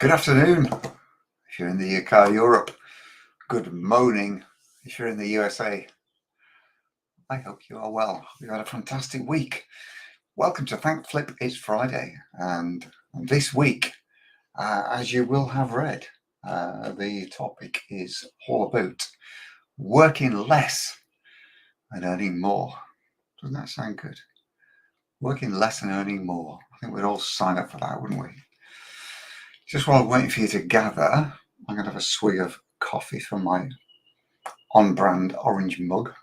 Good afternoon if you're in the UK, Europe. Good morning if you're in the USA. I hope you are well. We've had a fantastic week. Welcome to Thank Flip. It's Friday, and this week, as you will have read, the topic is all about working less and earning more. Doesn't that sound good? Working less and earning more. I think we'd all sign up for that, wouldn't we? Just while I'm waiting for you to gather, I'm going to have a swig of coffee from my on-brand orange mug.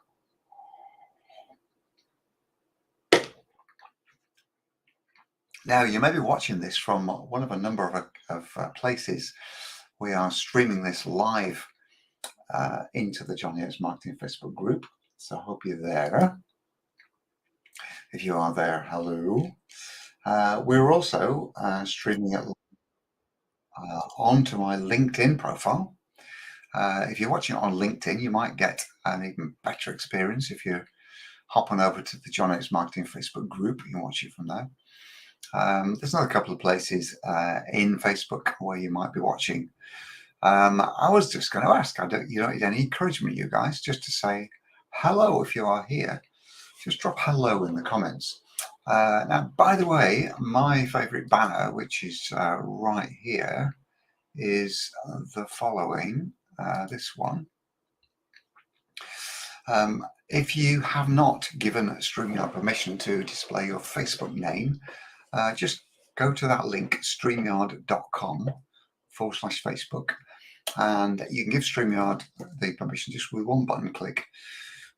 Now, you may be watching this from one of a number of places. We are streaming this live into the Jonny Marketing Facebook group, so I hope you're there. If you are there, hello. We're also streaming it onto my LinkedIn profile. If you're watching it on LinkedIn, you might get an even better experience if you're hopping over to the Jonny Marketing Facebook group. You can watch it from there. There's another couple of places in Facebook where you might be watching. I was just going to ask, you don't need any encouragement, you guys, just to say hello if you are here. Just drop hello in the comments. Now, by the way, my favorite banner, which is right here, is the following, this one. If you have not given StreamYard permission to display your Facebook name, just go to that link, streamyard.com/Facebook, and you can give StreamYard the permission just with one button click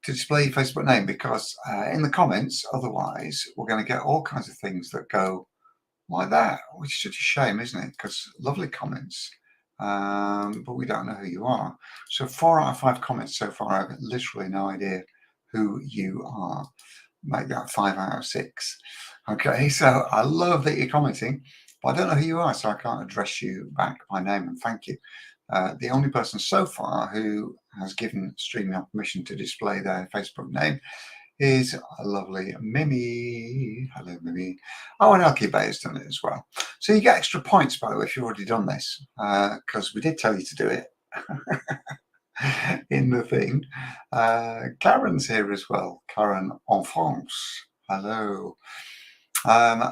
to display your Facebook name, because in the comments, otherwise, we're going to get all kinds of things that go like that, which is such a shame, isn't it? Because lovely comments, but we don't know who you are. So 4 out of 5 comments so far, I've literally no idea who you are. Make that 5 out of 6. Okay, so I love that you're commenting, but I don't know who you are, so I can't address you back by name and thank you. The only person so far who has given StreamYard permission to display their Facebook name is a lovely Mimi. Hello, Mimi. Oh, and Elkie Bay has done it as well. So you get extra points, by the way, if you've already done this, because we did tell you to do it in the thing. Karen's here as well. Karen en France. Hello.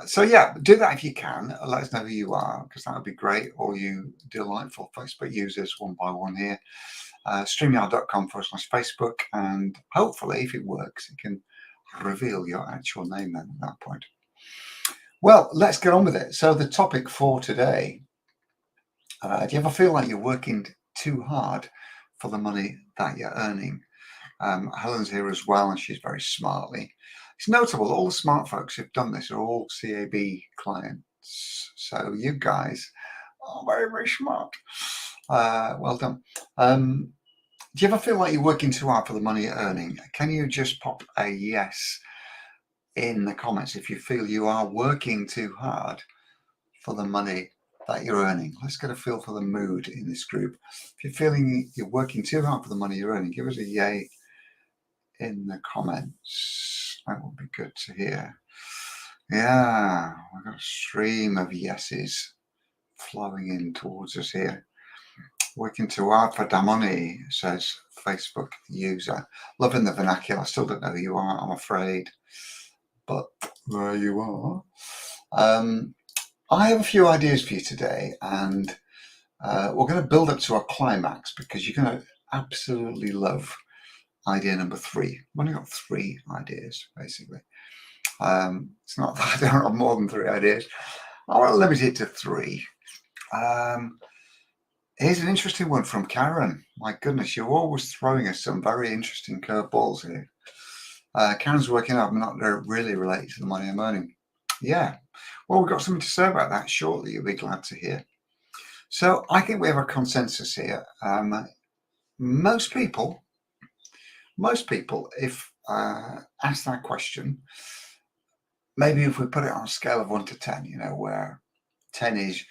So yeah, do that if you can. Let us know who you are, because that would be great. All you delightful Facebook users, one by one here. streamyard.com/Facebook, and hopefully, if it works, it can reveal your actual name then at that point. Well, let's get on with it. So the topic for today, do you ever feel like you're working too hard for the money that you're earning? Helen's here as well, and she's very smartly. It's notable, all the smart folks who've done this are all CAB clients. So you guys are very, very smart. Well done. Do you ever feel like you're working too hard for the money you're earning? Can you just pop a yes in the comments if you feel you are working too hard for the money that you're earning? Let's get a feel for the mood in this group. If you're feeling you're working too hard for the money you're earning, give us a yay in the comments. That would be good to hear. Yeah, we've got a stream of yeses flowing in towards us here. Working too hard for the money, says Facebook user. Loving the vernacular. I still don't know who you are, I'm afraid, but there you are. I have a few ideas for you today, and we're going to build up to a climax, because you're going to absolutely love idea number 3. I've only got 3 ideas, basically. It's not that I don't have more than 3 ideas. I want to limit it to 3. Here's an interesting one from Karen. My goodness, you're always throwing us some very interesting curveballs here. Karen's working out, I'm not really related to the money I'm earning. Yeah, well, we've got something to say about that shortly. You'll be glad to hear. So I think we have a consensus here. Most people, if asked that question, maybe if we put it on a scale of 1 to 10, where 10 is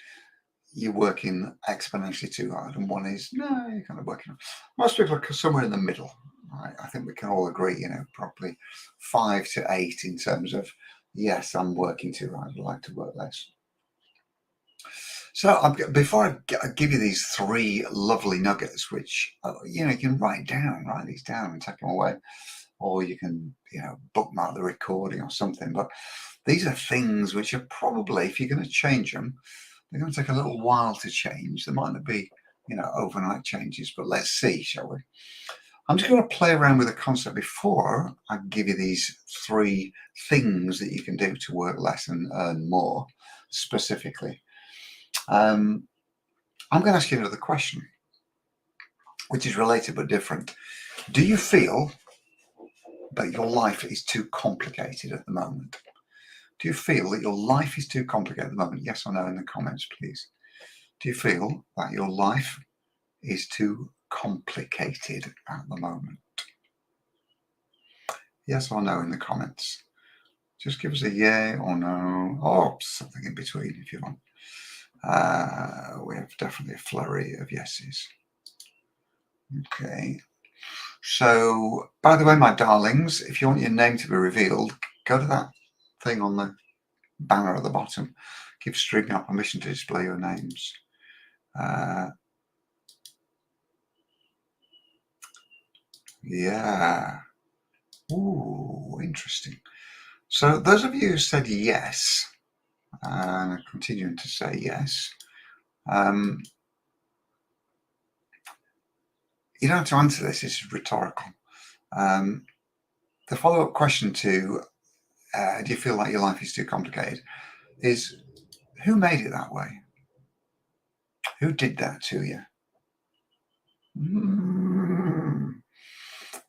you're working exponentially too hard, and 1 is no, you're kind of working. Most people are somewhere in the middle. Right? I think we can all agree, probably 5 to 8 in terms of yes, I'm working too hard. I'd like to work less. So before I give you these three lovely nuggets, which you can write these down and take them away, or you can bookmark the recording or something. But these are things which are probably, if you're going to change them, they're going to take a little while to change. There might not be overnight changes, but let's see, shall we? I'm just going to play around with the concept before I give you these three things that you can do to work less and earn more specifically. I'm going to ask you another question, which is related but different. Do you feel that your life is too complicated at the moment? Do you feel that your life is too complicated at the moment? Yes or no in the comments, please. Do you feel that your life is too complicated at the moment? Yes or no in the comments. Just give us a yay or no, or something in between if you want. We have definitely a flurry of yeses. Okay. So, by the way, my darlings, if you want your name to be revealed, go to that thing on the banner at the bottom. Give StreamYard permission to display your names. Yeah. Ooh, interesting. So those of you who said yes, and continuing to say yes, you don't have to answer this. This is rhetorical. The follow-up question to do you feel like your life is too complicated is, who made it that way? Who did that to you?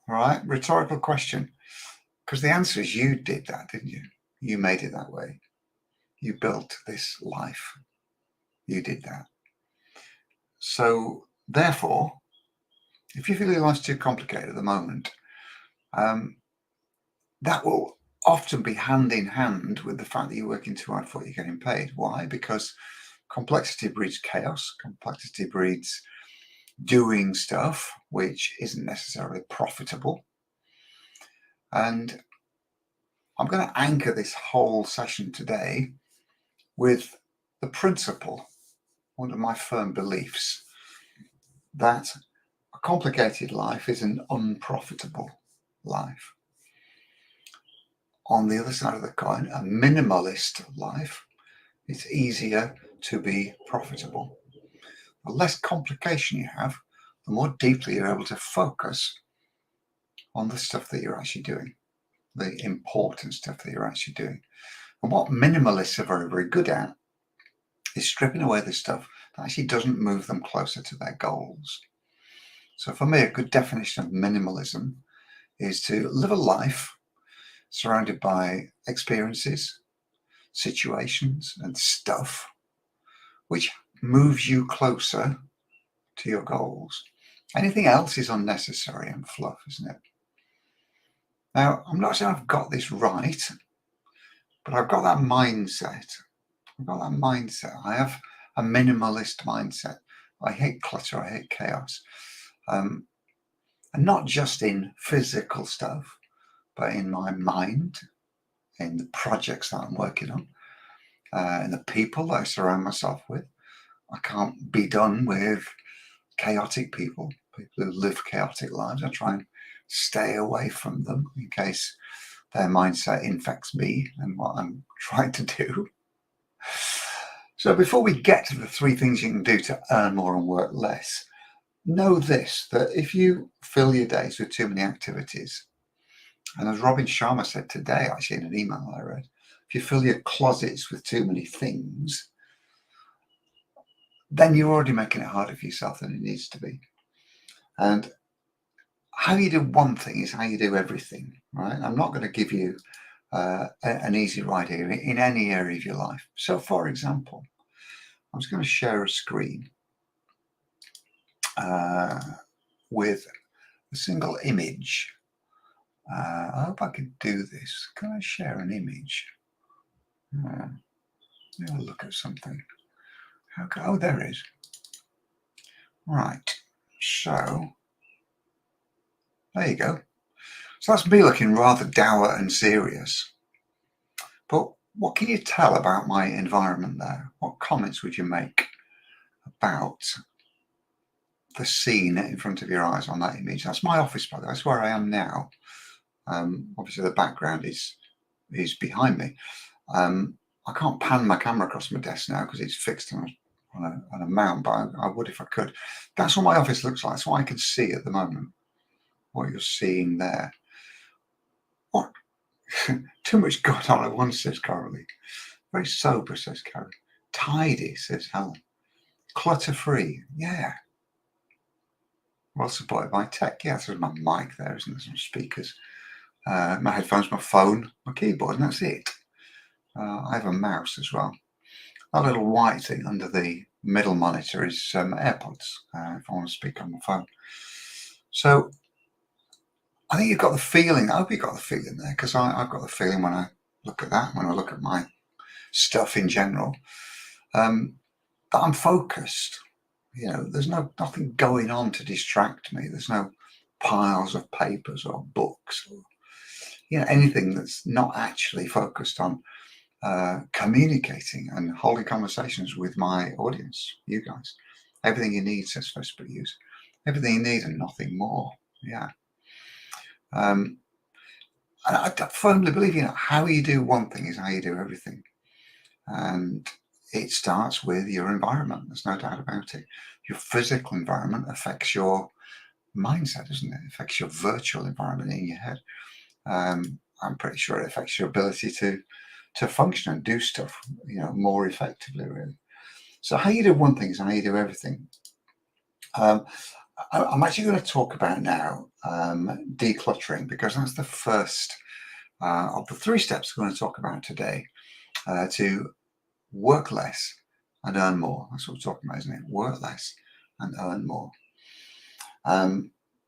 All right, rhetorical question. Because the answer is you did that, didn't you? You made it that way. You built this life. You did that. So therefore, if you feel your life's too complicated at the moment, that will often be hand in hand with the fact that you're working too hard for what you're getting paid. Why? Because complexity breeds chaos. Complexity breeds doing stuff which isn't necessarily profitable. And I'm going to anchor this whole session today with the principle, one of my firm beliefs, that a complicated life is an unprofitable life. On the other side of the coin, a minimalist life, it's easier to be profitable. The less complication you have, the more deeply you're able to focus on the stuff that you're actually doing, the important stuff that you're actually doing. And what minimalists are very, very good at is stripping away the stuff that actually doesn't move them closer to their goals. So for me, a good definition of minimalism is to live a life surrounded by experiences, situations, and stuff which moves you closer to your goals. Anything else is unnecessary and fluff, isn't it? Now, I'm not saying I've got this right, but I've got that mindset. I have a minimalist mindset. I hate clutter, I hate chaos. And not just in physical stuff, but in my mind, in the projects that I'm working on, in the people that I surround myself with. I can't be done with chaotic people who live chaotic lives. I try and stay away from them in case their mindset infects me and what I'm trying to do. So before we get to the three things you can do to earn more and work less, know this, that if you fill your days with too many activities, and as Robin Sharma said today, actually in an email I read, if you fill your closets with too many things, then you're already making it harder for yourself than it needs to be. And how you do one thing is how you do everything, right? I'm not going to give you an easy ride here in any area of your life. So, for example, I'm just going to share a screen with a single image. I hope I could do this. Can I share an image? Let me look at something. Oh, there it is. Right. So, there you go. So that's me looking rather dour and serious. But what can you tell about my environment there? What comments would you make? about the scene in front of your eyes on that image. That's my office, by the way. That's where I am now. Obviously, the background is behind me. I can't pan my camera across my desk now because it's fixed on a mount, but I would if I could. That's what my office looks like. That's what I can see at the moment. What you're seeing there. What? Too much going on at once, says Coralie. Very sober, says Carrie. Tidy, says Helen. Clutter-free, yeah. Well supported by tech. Yeah, there's my mic there, isn't there? Some speakers. My headphones, my phone, my keyboard, and that's it. I have a mouse as well. That little white thing under the middle monitor is AirPods, if I want to speak on my phone. So I think you've got the feeling. I hope you've got the feeling there, because I've got the feeling when I look at that, when I look at my stuff in general, that I'm focused. There's nothing going on to distract me. There's no piles of papers or books or anything that's not actually focused on communicating and holding conversations with my audience, you guys. Everything you need, says Facebook user. Everything you need and nothing more. Yeah. And I firmly believe, how you do one thing is how you do everything. And it starts with your environment. There's no doubt about it. Your physical environment affects your mindset, doesn't it? It affects your virtual environment in your head. I'm pretty sure it affects your ability to function and do stuff, more effectively, really. So how you do one thing is how you do everything. I'm actually going to talk about now decluttering, because that's the first of the 3 steps we're going to talk about today to work less and earn more. That's what we're talking about, isn't it? Work less and earn more.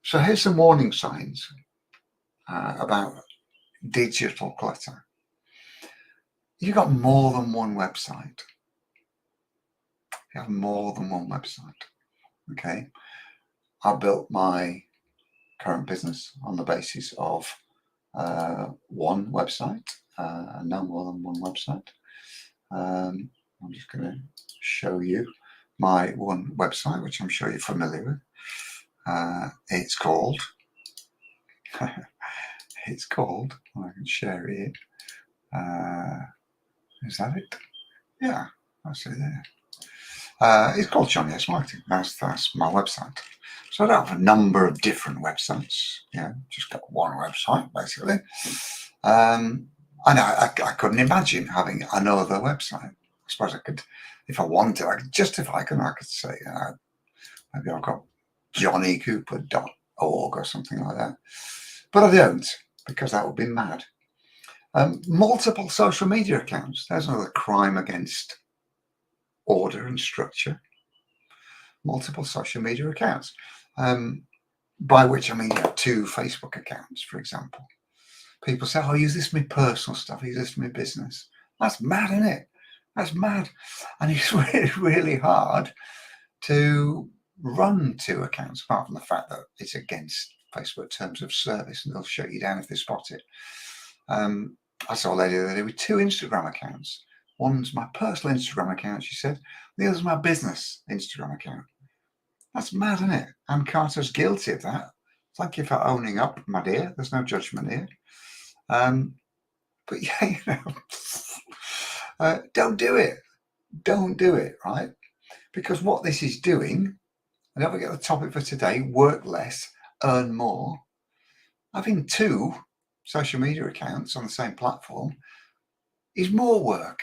So here's some warning signs about digital clutter. You've got more than one website. You have more than one website. Okay. I built my current business on the basis of one website, and no more than one website. I'm just going to show you my one website, which I'm sure you're familiar with. It's called, I can share it. Is that it? Yeah, that's it there. It's called Jonny Marketing. That's my website. So I don't have a number of different websites. Just got one website basically. And I couldn't imagine having another website. I suppose I could, if I wanted, I could justify it. I could say, maybe I've got johnnyycooper.org or something like that. But I don't, because that would be mad. Multiple social media accounts. There's another crime against order and structure. Multiple social media accounts, by which I mean 2 Facebook accounts, for example. People say, I use this for my personal stuff, I use this for my business. That's mad, isn't it? That's mad. And it's really, really hard to run 2 accounts, apart from the fact that it's against Facebook terms of service and they'll shut you down if they spot it. I saw a lady the other day with 2 Instagram accounts. One's my personal Instagram account, she said. The other's my business Instagram account. That's mad, isn't it? Ann Carter's guilty of that. Thank you for owning up, my dear. There's no judgment here. But yeah, don't do it. Don't do it, right? Because what this is doing, and don't forget the topic for today, work less, earn more. Having 2 social media accounts on the same platform is more work.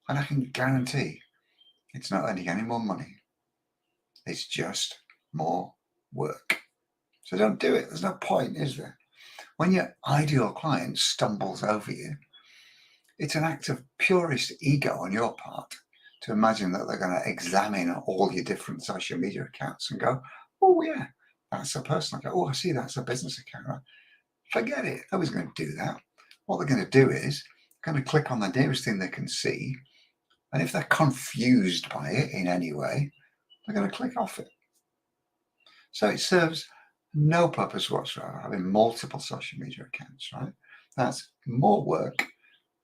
And I can guarantee it's not earning any more money. It's just more work. So don't do it. There's no point, is there? When your ideal client stumbles over you, it's an act of purest ego on your part to imagine that they're going to examine all your different social media accounts and go, oh yeah, that's a personal account. Oh, I see, that's a business account. Right? Forget it. Nobody's going to do that. What they're going to do is going to click on the nearest thing they can see. And if they're confused by it in any way, they're going to click off it. So it serves no purpose whatsoever having multiple social media accounts, right? That's more work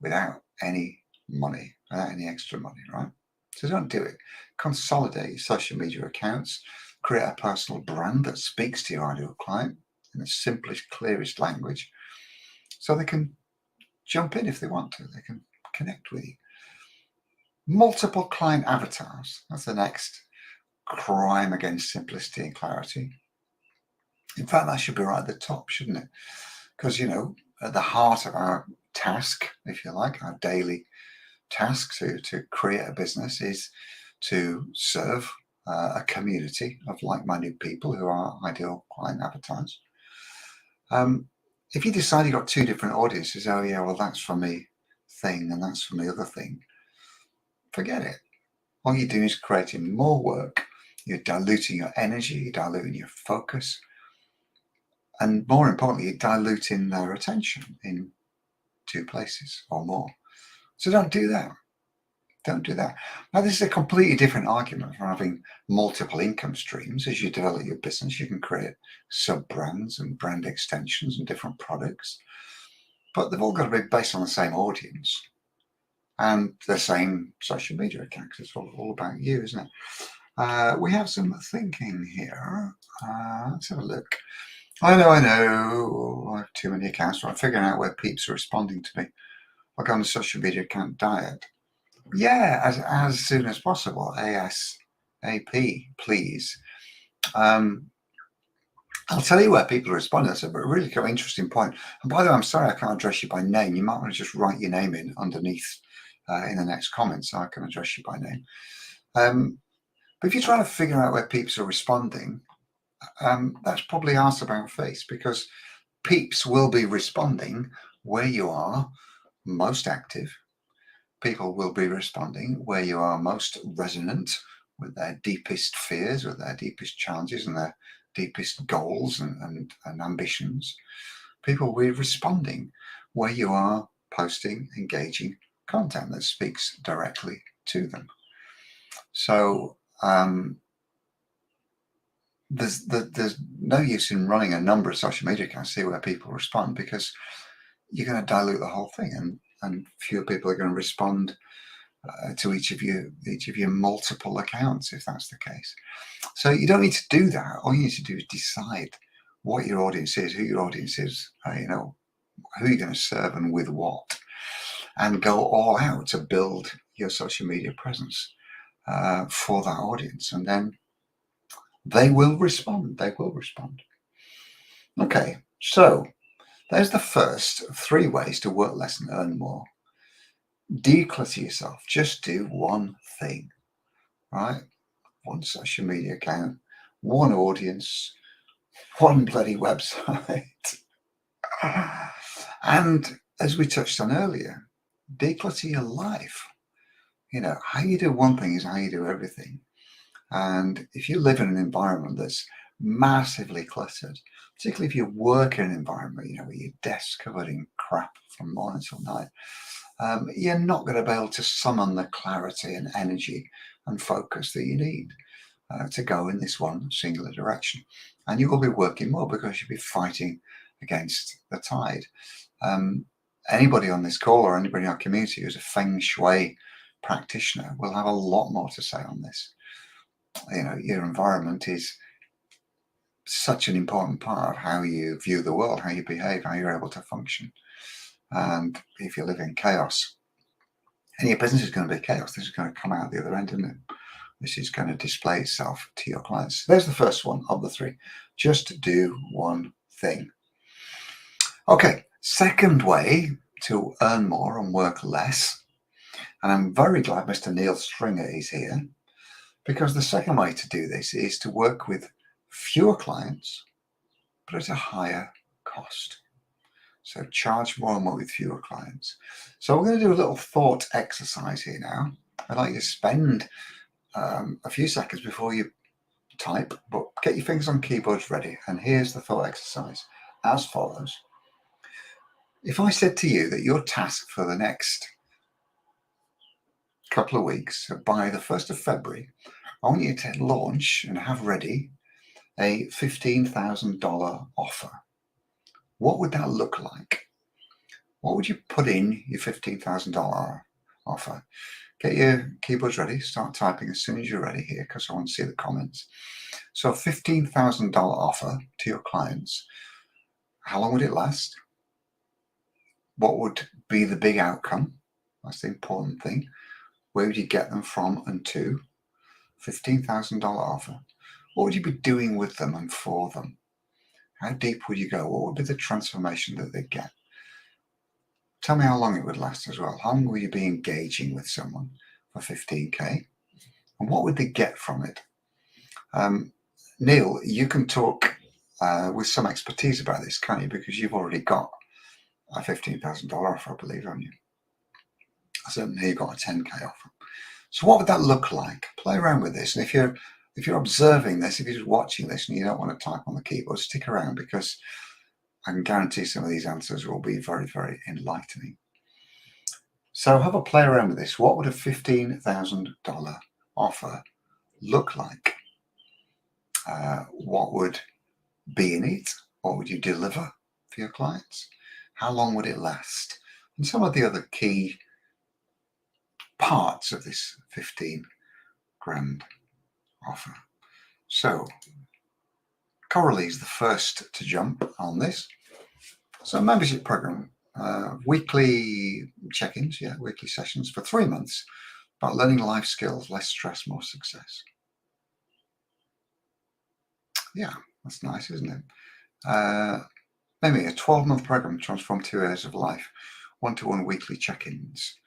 without any money, without any extra money, right? So don't do it. Consolidate your social media accounts, create a personal brand that speaks to your ideal client in the simplest, clearest language, so they can jump in if they want to. They can connect with you. Multiple client avatars. That's the next crime against simplicity and clarity. In fact, that should be right at the top, shouldn't it? Because, at the heart of our task, if you like, our daily task to create a business is to serve a community of like-minded people who are ideal client avatars. If you decide you've got two different audiences, oh yeah, well that's for me thing and that's for me other thing, forget it. All you're doing is creating more work. You're diluting your energy, you're diluting your focus, and more importantly, you're diluting their attention in two places or more. So don't do that. Don't do that. Now, this is a completely different argument from having multiple income streams. As you develop your business, you can create sub-brands and brand extensions and different products, but they've all got to be based on the same audience and the same social media account, because it's all about you, isn't it? We have some thinking here. Let's have a look. I know. I have too many accounts, so I'm figuring out where peeps are responding to me. I'll go on the social media account diet. Yeah, as soon as possible. ASAP, please. I'll tell you where people are responding. That's a really kind of interesting point. And by the way, I'm sorry I can't address you by name. You might want to just write your name in underneath in the next comment so I can address you by name. But if you're trying to figure out where peeps are responding, that's probably asked about face, because peeps will be responding where you are most active. People will be responding where you are most resonant with their deepest fears, with their deepest challenges and their deepest goals and ambitions. People will be responding where you are posting engaging content that speaks directly to them. So there's no use in running a number of social media accounts to see where people respond, because you're going to dilute the whole thing, and fewer people are going to respond to each of your multiple accounts, if that's the case. So you don't need to do that. All you need to do is decide what your audience is, who your audience is, who you're going to serve and with what, and go all out to build your social media presence for that audience, and then they will respond. They will respond. Okay, so there's the first 3 ways to work less and earn more. Declutter yourself. Just do one thing, right? One social media account, one audience, one bloody website. And as we touched on earlier, declutter your life. How you do one thing is how you do everything. And if you live in an environment that's massively cluttered, particularly if you work in an environment, where your desk's covered in crap from morning till night, you're not going to be able to summon the clarity and energy and focus that you need to go in this one singular direction. And you will be working more because you'll be fighting against the tide. Anybody on this call or anybody in our community who's a feng shui practitioner will have a lot more to say on this. Your environment is such an important part of how you view the world, how you behave, how you're able to function. And if you live in chaos, and your business is going to be chaos, this is going to come out the other end, isn't it? This is going to display itself to your clients. There's the first one of the 3. Just do one thing. Okay, second way to earn more and work less. And I'm very glad Mr. Neil Stringer is here, because the second way to do this is to work with fewer clients, but at a higher cost. So charge more and more with fewer clients. So we're going to do a little thought exercise here now. I'd like you to spend a few seconds before you type, but get your fingers on keyboards ready. And here's the thought exercise as follows. If I said to you that your task for the next couple of weeks, so by the 1st of February, I want you to launch and have ready a $15,000 offer, what would that look like? What would you put in your $15,000 offer? Get your keyboards ready. Start typing as soon as you're ready here, because I want to see the comments. So $15,000 offer to your clients. How long would it last? What would be the big outcome? That's the important thing. Where would you get them from and to? $15,000 offer. What would you be doing with them and for them? How deep would you go? What would be the transformation that they'd get? Tell me how long it would last as well. How long will you be engaging with someone for 15K? And what would they get from it? Neil, you can talk with some expertise about this, can't you? Because you've already got a $15,000 offer, I believe, haven't you? Certainly you got a 10K offer. So what would that look like? Play around with this. And if you're observing this, if you're just watching this and you don't want to type on the keyboard, stick around, because I can guarantee some of these answers will be very, very enlightening. So have a play around with this. What would a $15,000 offer look like? What would be in it? What would you deliver for your clients? How long would it last? And some of the other key parts of this 15 grand offer. So Coralie is the first to jump on this. So membership program, weekly check-ins, weekly sessions for 3 months about learning life skills, less stress, more success. Yeah, that's nice, isn't it? Maybe a 12-month program to transform 2 areas of life, one-to-one weekly check-ins.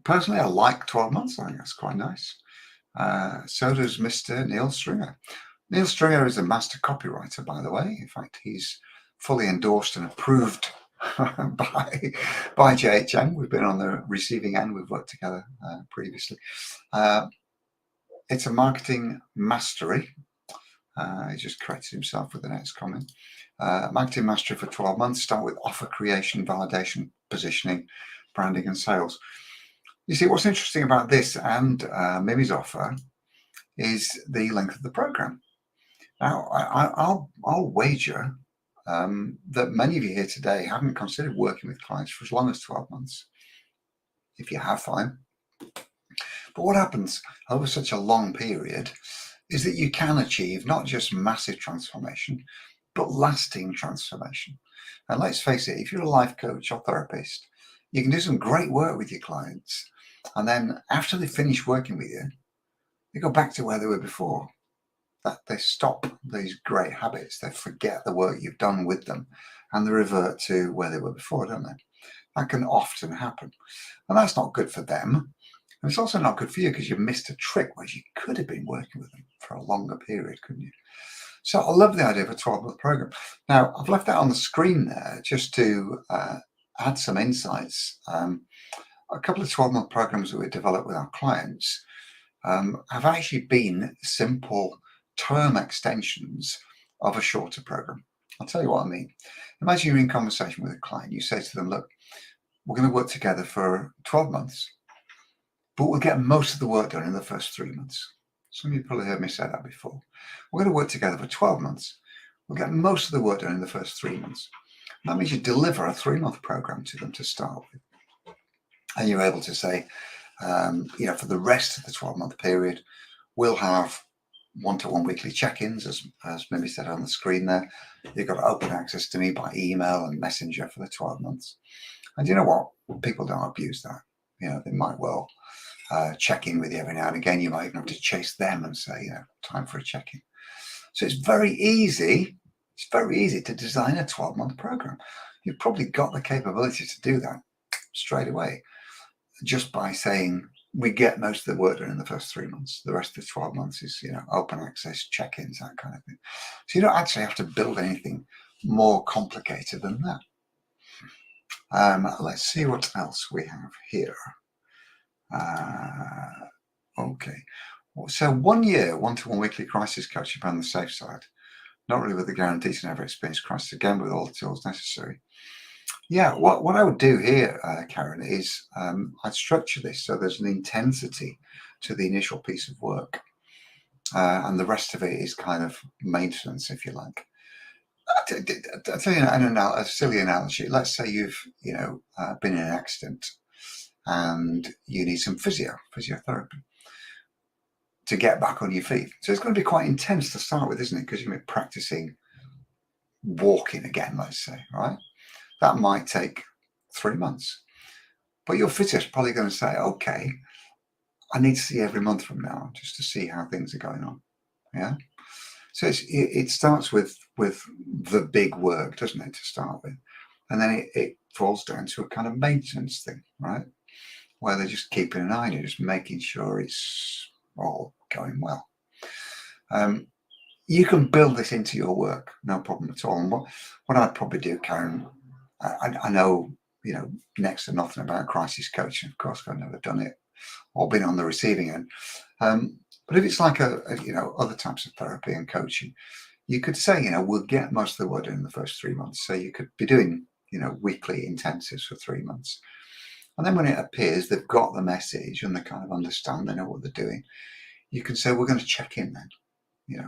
Personally, I like 12 months. I think that's quite nice. So does Mr. Neil Stringer. Neil Stringer is a master copywriter, by the way. In fact, he's fully endorsed and approved by JHM. We've been on the receiving end. We've worked together previously. It's a marketing mastery. He just corrected himself with the next comment. Marketing mastery for 12 months. Start with offer creation, validation, positioning, branding, and sales. You see, what's interesting about this and Mimi's offer is the length of the program. Now, I'll wager that many of you here today haven't considered working with clients for as long as 12 months. If you have, fine. But what happens over such a long period is that you can achieve not just massive transformation, but lasting transformation. And let's face it, if you're a life coach or therapist, you can do some great work with your clients. And then after they finish working with you, they go back to where they were before. That they stop these great habits. They forget the work you've done with them and they revert to where they were before, don't they? That can often happen. And that's not good for them. And it's also not good for you, because you missed a trick where you could have been working with them for a longer period, couldn't you? So I love the idea of a 12-month program. Now, I've left that on the screen there just to add some insights. A couple of 12-month programs that we developed with our clients have actually been simple term extensions of a shorter program. I'll tell you what I mean. Imagine you're in conversation with a client. You say to them, look, we're going to work together for 12 months, but we'll get most of the work done in the first 3 months. Some of you probably heard me say that before. We're going to work together for 12 months. We'll get most of the work done in the first 3 months. That means you deliver a 3-month program to them to start with. And you're able to say, for the rest of the 12-month period, we'll have one-to-one weekly check-ins, as Mimi said on the screen there. You've got open access to me by email and messenger for the 12 months. And you know what? People don't abuse that. They might well check in with you every now and again. You might even have to chase them and say, time for a check-in. So it's very easy. It's very easy to design a 12-month program. You've probably got the capability to do that straight away, just by saying we get most of the work done in the first 3 months. The rest of the 12 months is, open access, check-ins, that kind of thing. So you don't actually have to build anything more complicated than that. Let's see what else we have here. Okay. So 1 year, one-to-one weekly crisis coaching on the safe side. Not really with the guarantee to never experience crisis again, with all the tools necessary. Yeah, what I would do here, Karen, is I'd structure this so there's an intensity to the initial piece of work. And the rest of it is kind of maintenance, if you like. I'll tell you a silly analogy. Let's say you've been in an accident and you need some physiotherapy to get back on your feet. So it's going to be quite intense to start with, isn't it? Because you're practicing walking again, let's say, right? That might take 3 months. But your physio is probably going to say, okay, I need to see every month from now just to see how things are going on. Yeah. So it starts with the big work, doesn't it, to start with? And then it falls down to a kind of maintenance thing, right? Where they're just keeping an eye on you, just making sure it's all going well. You can build this into your work, no problem at all. And what I'd probably do, Karen, I know, next to nothing about crisis coaching. Of course, I've never done it or been on the receiving end. But if it's like other types of therapy and coaching, you could say, we'll get most of the work in the first 3 months. So you could be doing, weekly intensives for 3 months. And then when it appears they've got the message and they kind of understand, they know what they're doing, you can say, we're going to check in then.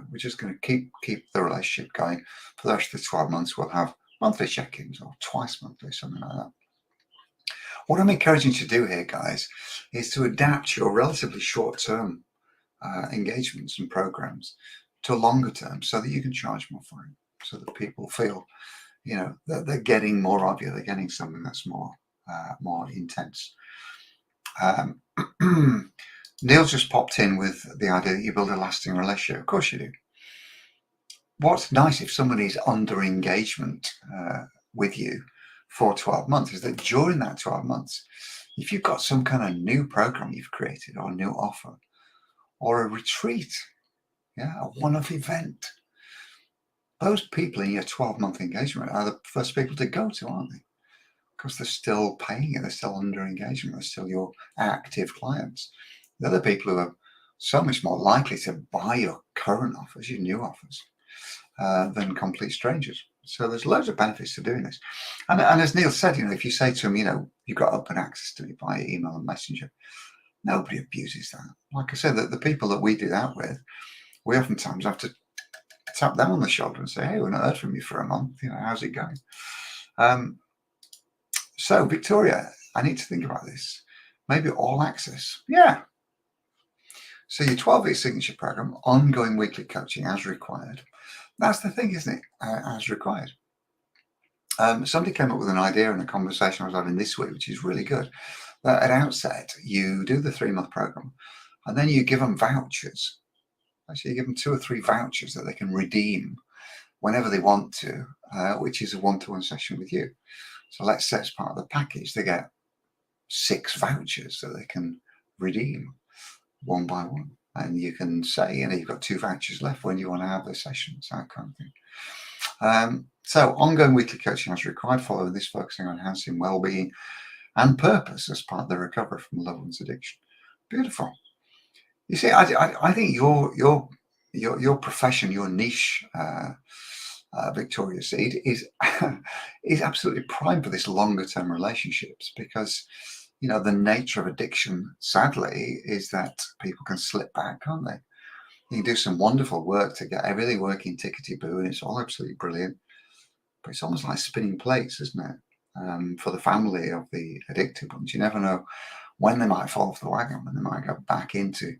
We're just going to keep the relationship going for the rest of the 12 months. We'll have monthly check-ins or twice monthly, something like that. What I'm encouraging you to do here, guys, is to adapt your relatively short-term engagements and programs to longer term so that you can charge more for it, so that people feel, that they're getting more of you. They're getting something that's more intense. Neil just popped in with the idea that you build a lasting relationship. Of course you do. What's nice if somebody's under engagement with you for 12 months is that during that 12 months, if you've got some kind of new program you've created or a new offer or a retreat, a one-off event, those people in your 12-month engagement are the first people to go to, aren't they? Because they're still paying you, they're still under engagement, they're still your active clients. The other people who are so much more likely to buy your current offers, your new offers, than complete strangers. So there's loads of benefits to doing this. And as Neil said, if you say to him, you've got open access to me via email and messenger, nobody abuses that. Like I said, the people that we do that with, we oftentimes have to tap them on the shoulder and say, hey, we've not heard from you for a month. How's it going? So Victoria, I need to think about this. Maybe all access. Yeah. So your 12-week signature program, ongoing weekly coaching as required. That's the thing, isn't it? As required. Somebody came up with an idea in a conversation I was having this week, which is really good. That at outset, you do the 3-month program, and then you give them vouchers. Actually, you give them 2 or 3 vouchers that they can redeem whenever they want to, which is a one-to-one session with you. So let's say as part of the package, they get 6 vouchers that they can redeem one by one. And you can say, you've got 2 vouchers left when you want to have the sessions, that kind of thing. So ongoing weekly coaching as required, following this, focusing on enhancing well-being and purpose as part of the recovery from loved one's addiction. Beautiful. You see, I think your profession, your niche, Victoria Seed, is is absolutely prime for this longer-term relationships, because the nature of addiction, sadly, is that people can slip back, can't they? You can do some wonderful work to get everything working tickety-boo, and it's all absolutely brilliant. But it's almost like spinning plates, isn't it? For the family of the addicted ones, you never know when they might fall off the wagon, when they might go back into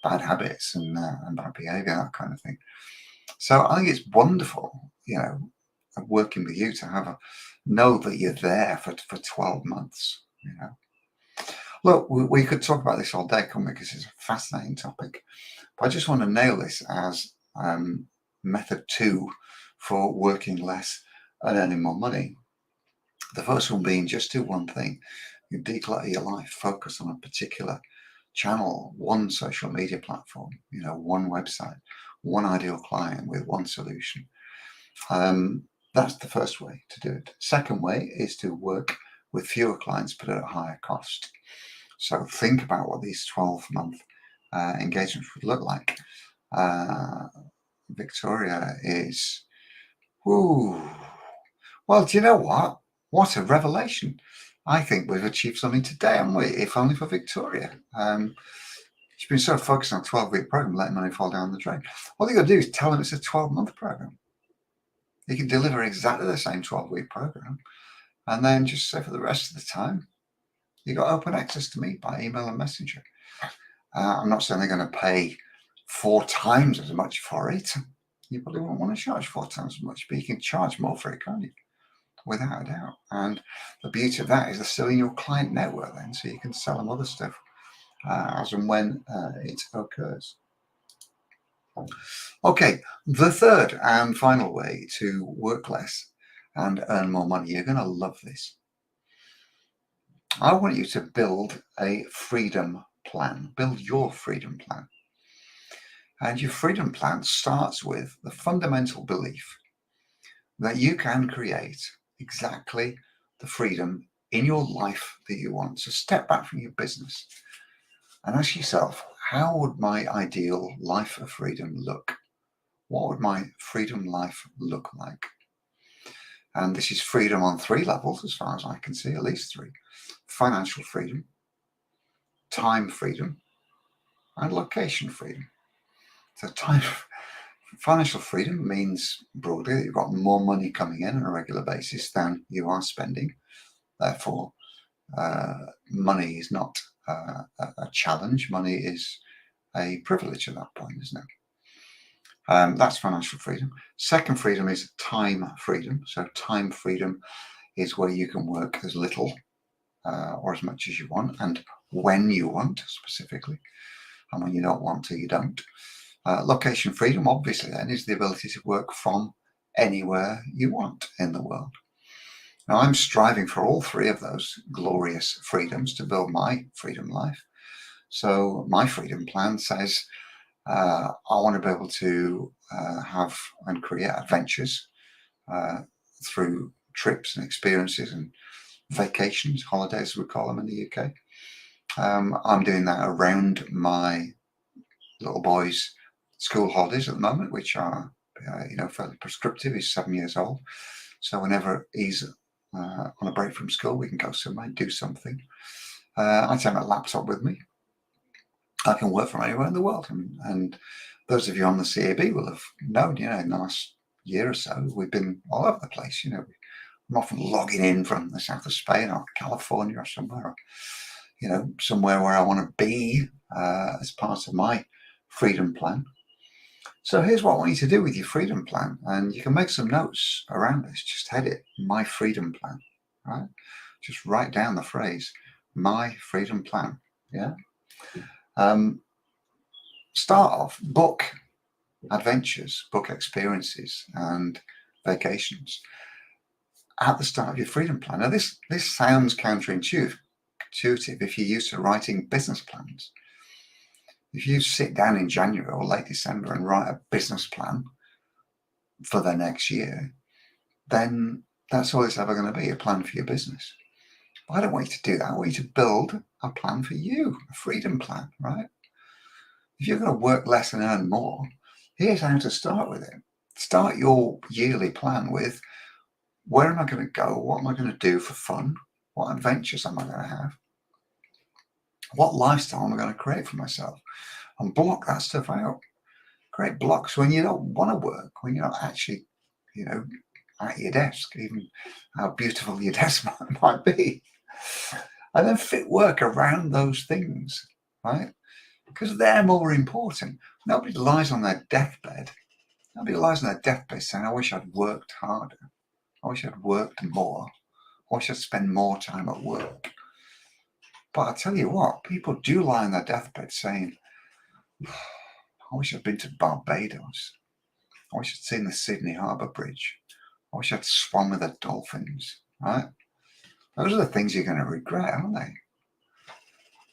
bad habits and bad behaviour, that kind of thing. So I think it's wonderful, working with you to know that you're there for 12 months, Look, we could talk about this all day, couldn't we? Because it's a fascinating topic. But I just want to nail this as method 2 for working less and earning more money. The first one being just do one thing. You declutter your life, focus on a particular channel, one social media platform, one website, one ideal client with one solution. That's the first way to do it. Second way is to work with fewer clients but at a higher cost. So think about what these 12-month engagements would look like. Victoria is, well, do you know what? What a revelation. I think we've achieved something today, haven't we? If only for Victoria. She's been so focused on a 12-week program, letting money fall down the drain. All you got to do is tell them it's a 12-month program. You can deliver exactly the same 12-week program, and then just say for the rest of the time, You've got open access to me by email and messenger. I'm not saying they're going to pay 4 times as much for it. You probably won't want to charge 4 times as much, but you can charge more for it, can't you? Without a doubt. And the beauty of that is they're still in your client network then, so you can sell them other stuff as and when it occurs. Okay, the third and final way to work less and earn more money. You're going to love this. I want you to build a freedom plan. Build your freedom plan. And your freedom plan starts with the fundamental belief that you can create exactly the freedom in your life that you want. So step back from your business and ask yourself, how would my ideal life of freedom look? What would my freedom life look like? And this is freedom on 3 levels, as far as I can see, at least 3. Financial freedom, time freedom, and location freedom. So financial freedom means broadly that you've got more money coming in on a regular basis than you are spending. Therefore, money is not a challenge. Money is a privilege at that point, isn't it? That's financial freedom. Second freedom is time freedom. So time freedom is where you can work as little or as much as you want, and when you want specifically, and when you don't want to, you don't. Location freedom, obviously, then, is the ability to work from anywhere you want in the world. Now, I'm striving for all 3 of those glorious freedoms to build my freedom life. So my freedom plan says I want to be able to have and create adventures through trips and experiences and vacations, holidays, we call them in the UK. I'm doing that around my little boy's school holidays at the moment, which are fairly prescriptive. He's 7 years old, so whenever he's on a break from school, we can go somewhere and do something. I take my laptop with me. I can work from anywhere in the world, and those of you on the CAB will have known, in the last year or so, we've been all over the place. I'm often logging in from the south of Spain or California or somewhere, somewhere where I want to be as part of my freedom plan. So here's what I want you to do with your freedom plan, and you can make some notes around this. Just head it, my freedom plan, right? Just write down the phrase, my freedom plan, yeah? Start off, book adventures, book experiences and vacations at the start of your freedom plan. Now, this sounds counterintuitive if you're used to writing business plans. If you sit down in January or late December and write a business plan for the next year, then that's all it's ever going to be, a plan for your business. But I don't want you to do that. I want you to build a plan for you, a freedom plan, right? If you're going to work less and earn more, here's how to start with it. Start your yearly plan with, where am I going to go? What am I going to do for fun? What adventures am I going to have? What lifestyle am I going to create for myself? And block that stuff out. Create blocks when you don't want to work, when you're not actually, at your desk, even how beautiful your desk might be. And then fit work around those things, right? Because they're more important. Nobody lies on their deathbed. Nobody lies on their deathbed saying, I wish I'd worked harder. I wish I'd worked more. I wish I'd spend more time at work. But I tell you what, people do lie on their deathbed saying, I wish I'd been to Barbados. I wish I'd seen the Sydney Harbour Bridge. I wish I'd swum with the dolphins, right? Those are the things you're going to regret, aren't they?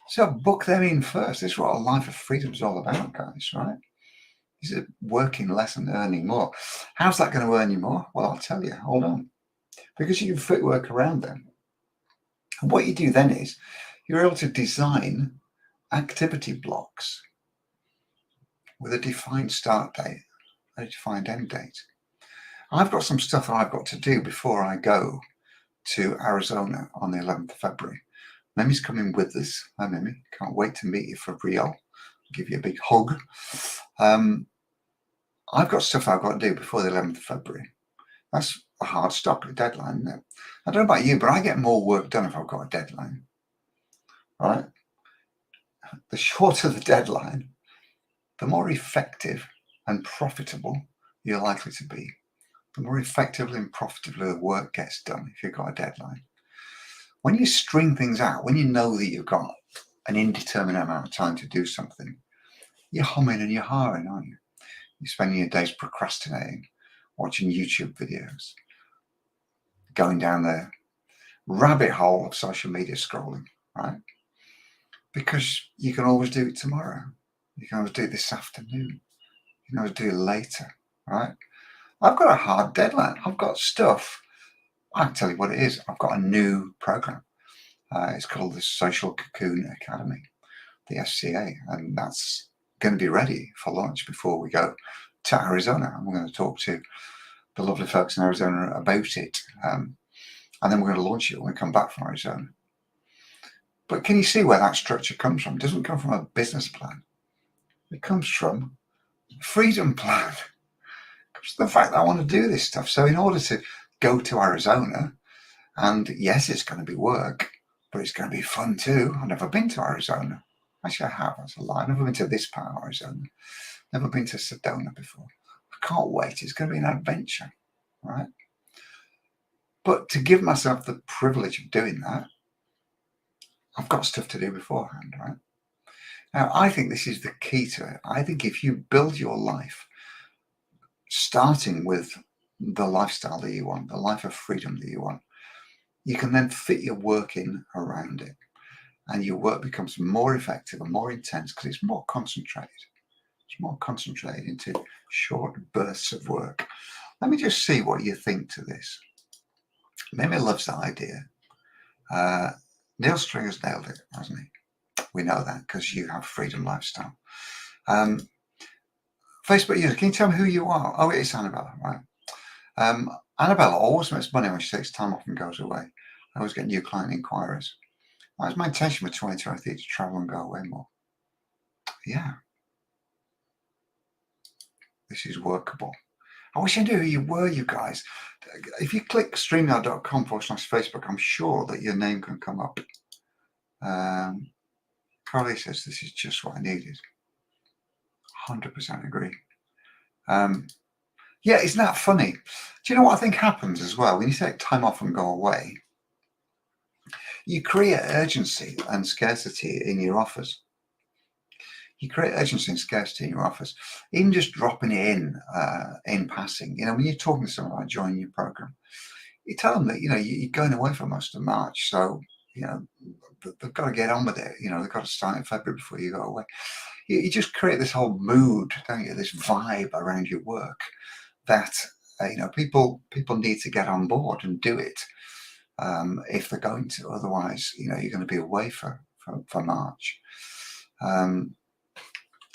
So book them in first. This is what a life of freedom is all about, guys, right? This is working less and earning more. How's that going to earn you more? Well, I'll tell you. Hold on. Because you can fit work around them. And what you do then is you're able to design activity blocks with a defined start date, a defined end date. I've got some stuff that I've got to do before I go to Arizona on the 11th of February. Mimi's coming with us. Hi, Mimi. Can't wait to meet you for real. I'll give you a big hug. I've got stuff I've got to do before the 11th of February. That's a hard stop, a deadline, isn't it? I don't know about you, but I get more work done if I've got a deadline. right? The shorter the deadline, the more effective and profitable you're likely to be. The more effectively and profitably the work gets done if you've got a deadline. When you string things out, when you know that you've got an indeterminate amount of time to do something, you're humming and you're hawing, aren't you? You're spending your days procrastinating, watching YouTube videos, going down the rabbit hole of social media scrolling, right? Because you can always do it tomorrow. You can always do it this afternoon. You can always do it later, right? I've got a hard deadline. I've got stuff. I can tell you what it is. I've got a new program. It's called the Social Cocoon Academy, the SCA, and that's going to be ready for launch before we go to Arizona. And we're going to talk to the lovely folks in Arizona about it. And then we're going to launch it when we come back from Arizona. But can you see where that structure comes from? It doesn't come from a business plan. It comes from a freedom plan. It comes from the fact that I want to do this stuff. So in order to go to Arizona, and yes, it's going to be work, but it's going to be fun too. I've never been to Arizona. Actually, I have. That's a lie. I've never been to this part of Arizona. Never been to Sedona before. I can't wait. It's going to be an adventure, right? But to give myself the privilege of doing that, I've got stuff to do beforehand, right? Now, I think this is the key to it. I think if you build your life starting with the lifestyle that you want, the life of freedom that you want, you can then fit your work in around it. And your work becomes more effective and more intense because it's more concentrated. It's more concentrated into short bursts of work. Let me just see what you think to this. Mimi loves that idea. Neil Stringer's nailed it, hasn't he? We know that because you have freedom lifestyle. Facebook user, can you tell me who you are? Oh, it's Annabella, right? Annabella always makes money when she takes time off and goes away. I always get new client inquiries. That was my intention with 2023 to travel and go away more. Yeah. This is workable. I wish I knew who you were, you guys. If you click streamyard.com/Facebook, I'm sure that your name can come up. Carly says this is just what I needed. 100% agree. Yeah, isn't that funny? Do you know what I think happens as well? When you take time off and go away, you create urgency and scarcity in your offers. You create urgency and scarcity in your offers. Even just dropping it in passing. You know, when you're talking to someone about joining your program, you tell them that, you know, you're going away for most of March. So, you know, they've got to get on with it. You know, they've got to start in February before you go away. You just create this whole mood, don't you? This vibe around your work that, you know, people need to get on board and do it if they're going to. Otherwise, you know, you're going to be away for March.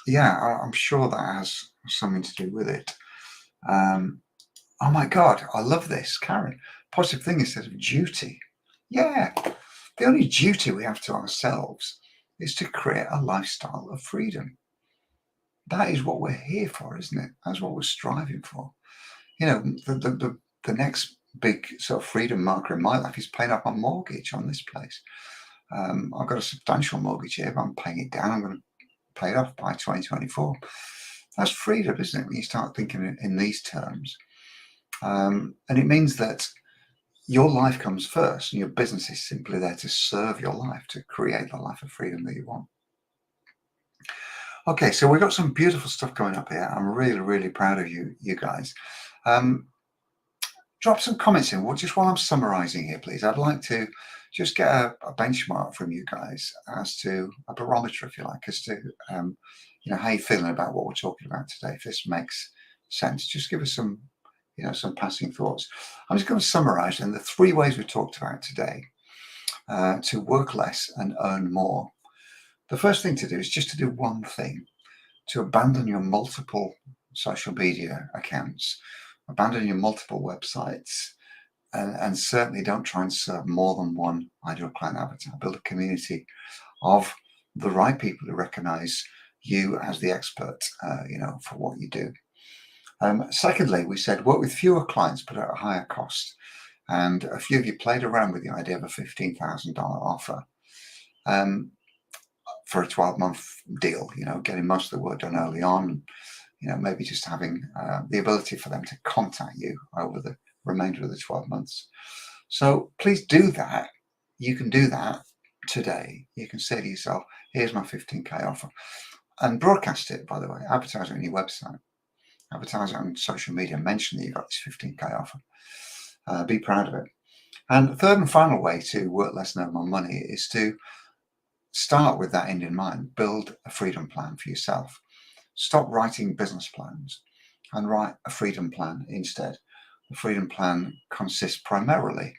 Yeah, I'm sure that has something to do with it. Oh my God, I love this, Karen. Positive thing instead of duty. Yeah, the only duty we have to ourselves is to create a lifestyle of freedom. That is what we're here for, isn't it? That's what we're striving for. You know, the next big sort of freedom marker in my life is paying off my mortgage on this place. I've got a substantial mortgage here, but I'm paying it down. I'm going to pay it off by 2024. That's freedom, isn't it? When you start thinking in these terms. And it means that your life comes first and your business is simply there to serve your life, to create the life of freedom that you want. Okay, so we've got some beautiful stuff going up here. I'm really, really proud of you guys. Drop some comments in just while I'm summarizing here, please. I'd like to just get a benchmark from you guys as to a barometer, if you like, as to you know, how you're feeling about what we're talking about today. If this makes sense, just give us some, you know, some passing thoughts. I'm just going to summarize in the 3 ways we talked about today to work less and earn more. The first thing to do is just to do one thing, to abandon your multiple social media accounts, abandon your multiple websites, and certainly don't try and serve more than one ideal client avatar. Build a community of the right people who recognize you as the expert, you know, for what you do. Secondly, we said work with fewer clients but at a higher cost. And a few of you played around with the idea of a $15,000 offer. for a 12-month deal, getting most of the work done early on, maybe just having the ability for them to contact you over the remainder of the 12 months. So please do that. You can do that today. You can say to yourself, here's my 15K offer, and broadcast it, by the way. Advertise it on your website, advertise it on social media, mention that you've got this 15K offer. Be proud of it. And the third and final way to work less and earn more money is to start with that end in mind. Build a freedom plan for yourself. Stop writing business plans and write a freedom plan instead. The freedom plan consists primarily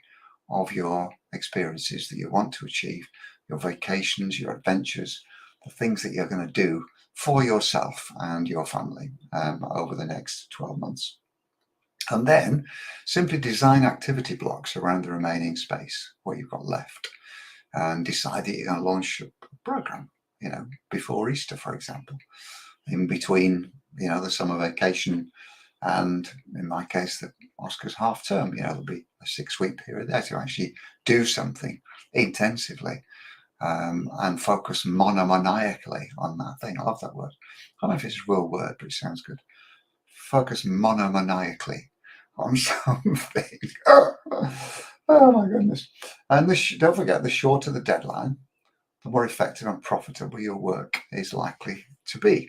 of your experiences that you want to achieve, your vacations, your adventures, the things that you're going to do for yourself and your family over the next 12 months. And then simply design activity blocks around the remaining space, what you've got left, and decide that you're going to launch a program, before Easter, for example, in between, the summer vacation and, in my case, the Oscars half term. There'll be a 6-week period there to actually do something intensively and focus monomaniacally on that thing. I love that word. I don't know if it's a real word, but it sounds good. Focus monomaniacally on something. Oh my goodness. And don't forget, the shorter the deadline, the more effective and profitable your work is likely to be.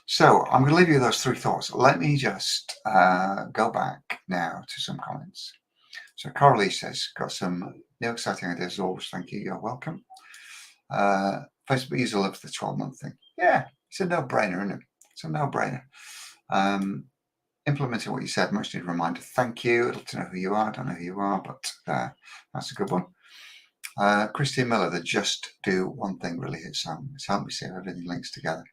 So I'm going to leave you with those 3 thoughts. Let me just go back now to some comments. So Coralie says, got some new exciting ideas as always. Thank you. You're welcome. Facebook user loves the 12-month thing. Yeah, it's a no-brainer, isn't it? It's a no-brainer. Implementing what you said, much needed reminder. Thank you. I'd love to know who you are. I don't know who you are, but that's a good one. Christine Miller, the just do one thing really hits home. It's helped me see how everything links together.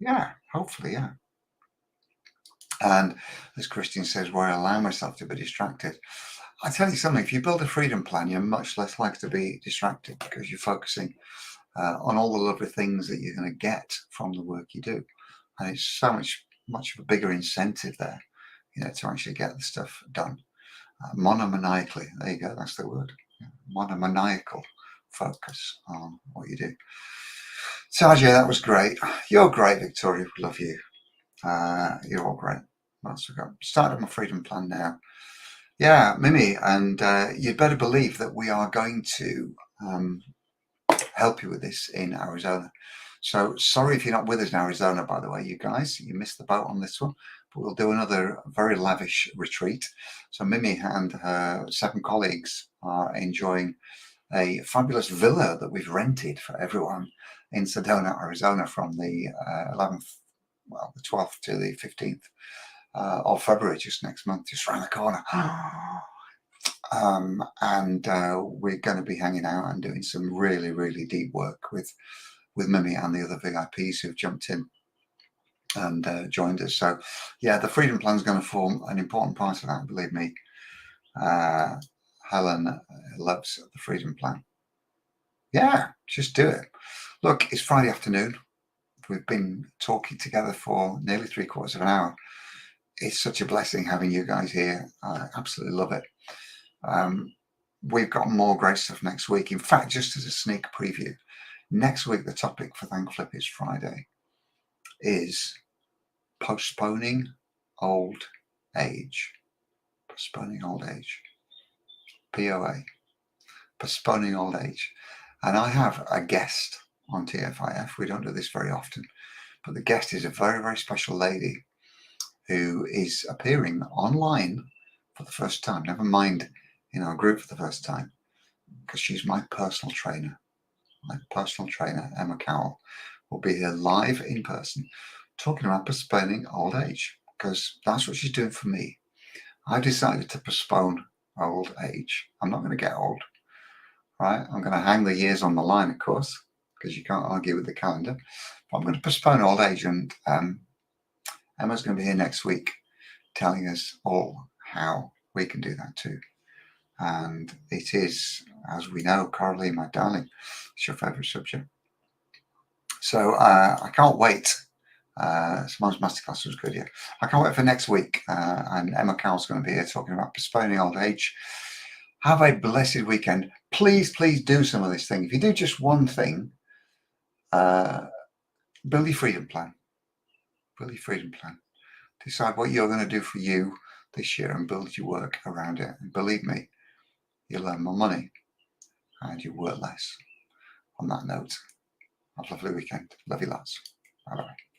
Yeah, hopefully, yeah. And as Christine says, where I allow myself to be distracted. I tell you something, if you build a freedom plan, you're much less likely to be distracted because you're focusing on all the lovely things that you're going to get from the work you do. And it's so much of a bigger incentive there, to actually get the stuff done. Monomaniacally, there you go, that's the word. Monomaniacal focus on what you do. Sajay, that was great. You're great, Victoria. We love you. You're all great. What else we got? Started my freedom plan now. Yeah, Mimi, and you'd better believe that we are going to help you with this in Arizona. So sorry if you're not with us in Arizona, by the way, you guys. You missed the boat on this one, but we'll do another very lavish retreat. So Mimi and her 7 colleagues are enjoying a fabulous villa that we've rented for everyone in Sedona, Arizona from the 12th to the 15th of February, just next month, just around the corner. And we're going to be hanging out and doing some really, really deep work with Mimi and the other VIPs who've jumped in and joined us. So yeah, the freedom plan is going to form an important part of that, believe me. Helen loves the freedom plan. Yeah, just do it. Look, it's Friday afternoon. We've been talking together for nearly 3/4 of an hour. It's such a blessing having you guys here. I absolutely love it. We've got more great stuff next week. In fact, just as a sneak preview, next week, the topic for Thank Flip is Friday is postponing old age. Postponing old age. POA. Postponing old age. And I have a guest on TFIF. We don't do this very often, but the guest is a very, very special lady who is appearing online for the first time. Never mind in our group for the first time, because she's my personal trainer. My personal trainer, Emma Cowell, will be here live in person talking about postponing old age, because that's what she's doing for me. I decided to postpone old age. I'm not going to get old, right? I'm going to hang the years on the line, of course, because you can't argue with the calendar. But I'm going to postpone old age, and Emma's going to be here next week telling us all how we can do that too. And it is, as we know, Coralie, my darling, it's your favourite subject. So I can't wait. Simone's masterclass was good, yeah. I can't wait for next week. And Emma Cowell's going to be here talking about postponing old age. Have a blessed weekend. Please, please do some of this thing. If you do just one thing, Build your freedom plan. Build your freedom plan. Decide what you're going to do for you this year and build your work around it. And believe me, you'll earn more money and you'll work less. On that note, have a lovely weekend. Love you lots. Bye bye.